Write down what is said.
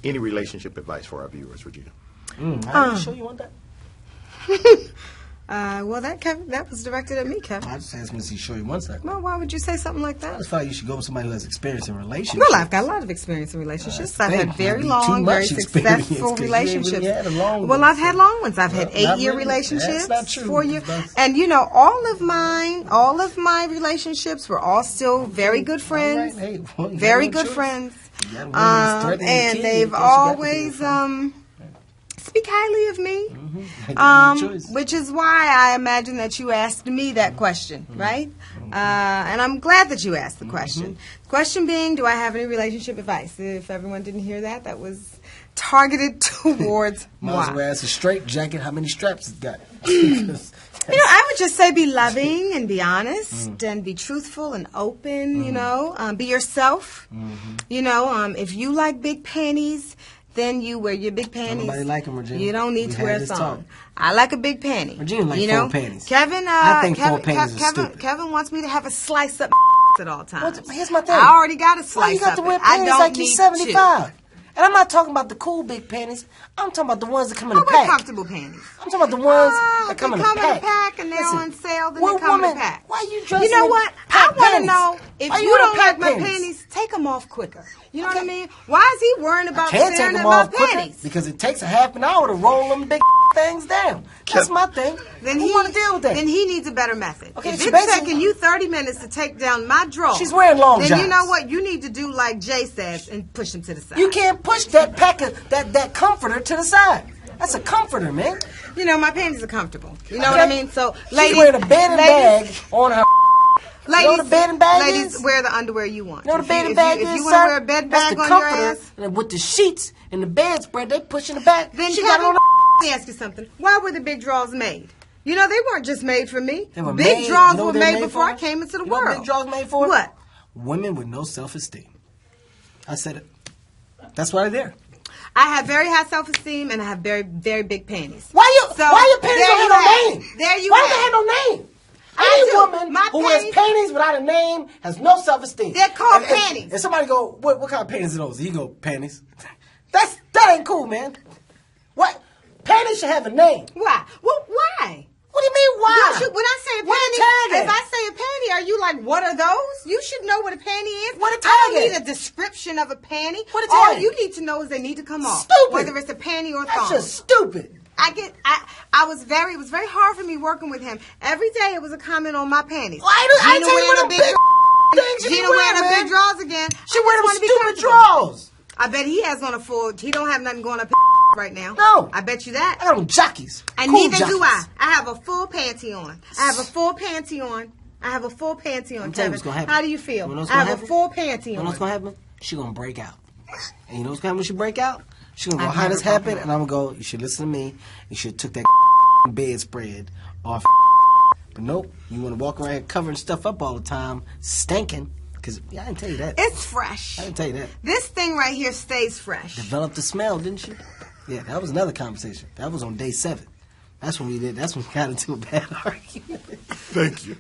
Any relationship advice for our viewers, Regina? Are you sure you want that? Well, that was directed at me, Kevin. I just asked Missy, sure you wants that. Well, why would you say something like that? I just feel like you should go with somebody who has experience in relationships. Well, I've got a lot of experience in relationships. I've had very long, very successful relationships. Well, I've had long ones. I've had 8-year relationships, That's not true. 4 year, and you know, all of my relationships were all still very good friends, very good friends, and they've always speak highly of me, which is why I imagine that you asked me that question, right? And I'm glad that you asked the question. The question being, do I have any relationship advice? If everyone didn't hear that, that was targeted towards moi. Might as well ask a straight jacket how many straps it got. You know, I would just say be loving and be honest and be truthful and open, you know. Be yourself. You know, if you like big panties, then you wear your big panties. Nobody like them, Regina. You don't need to wear some. I like a big panty. Regina like full panties. Kevin, I think full panties are stupid. Kevin wants me to have a slice up at all times. Well, here's my thing. I already got a slice up. Why you got to wear panties like you're 75? And I'm not talking about the cool big panties. I'm talking about the ones that come in a pack. I wear comfortable panties. I'm talking about the ones that come in a pack. They come in a pack and they're on sale, then they come in a pack. Why are you dressing You know what? I want to know, if you don't like my panties? panties, take them off quicker. You know what I mean? Why is he worrying about staring at my panties? Because it takes a half an hour to roll them big things down. That's my thing. Then Who want to deal with that? Then he needs a better method. Okay, if it's taking you 30 minutes to take down my drawers, she's wearing long then johns. you know what? You need to do like Jay says and push them to the side. You can't push that pack of that comforter to the side. That's a comforter, man. You know, my panties are comfortable. You know what I mean? So, ladies, she's wearing a bed and bag on her. Ladies, you know what a bed and bag ladies, is? wear the underwear you want. You know what a bed and bag is, If you want to wear a bed bag on your ass, and with the sheets and the bedspread, they push in the back. Then she Kevin, got on let me ask you something. Why were the big drawers made? You know, they weren't just made for me. They were big made, drawers you know were what they're made before for? I came into the You know world. what big drawers made for? What? Women with no self-esteem. I said it. That's why they're there. I have very high self-esteem and I have very, very big panties. Why your panties don't have no name? There you Why have do they have no name? I Any woman who wears panties without a name has no self-esteem. They're called panties. If somebody go, what kind of panties are those? You go, panties. That ain't cool, man. What? Panties should have a name. Why? Well, why? What do you mean, why? When I say a panty, if I say a panty, are you like, what are those? You should know what a panty is. What a tag I don't is. need a description of a panty. What a All tag? you need to know is they need to come off. Stupid. Whether it's a panty or a That's thong. just stupid. It was very hard for me working with him. Every day it was a comment on my panties. Well, I tell you what a big things you Gina wearing, wearing man. the big drawers again. She wearing them stupid comfortable. drawers. I bet he has on a full. He don't have nothing going up right now. No. I bet you that. I got them jockeys. And cool neither jockeys. do I. I have a full panty on. I have a full panty on. Kevin. How do you feel? I have a full panty on. You know what's going to happen? She's going to break out. And you know what's going to happen when she break out? She's going to go, how this happened? And I'm going to go, you should listen to me. You should have took that bedspread off. But nope. You want to walk around here covering stuff up all the time, stinking. Because I didn't tell you that. It's fresh. I didn't tell you that. This thing right here stays fresh. Developed the smell, didn't she? Yeah, that was another conversation. That was on day 7. That's when we got into a bad argument. Thank you.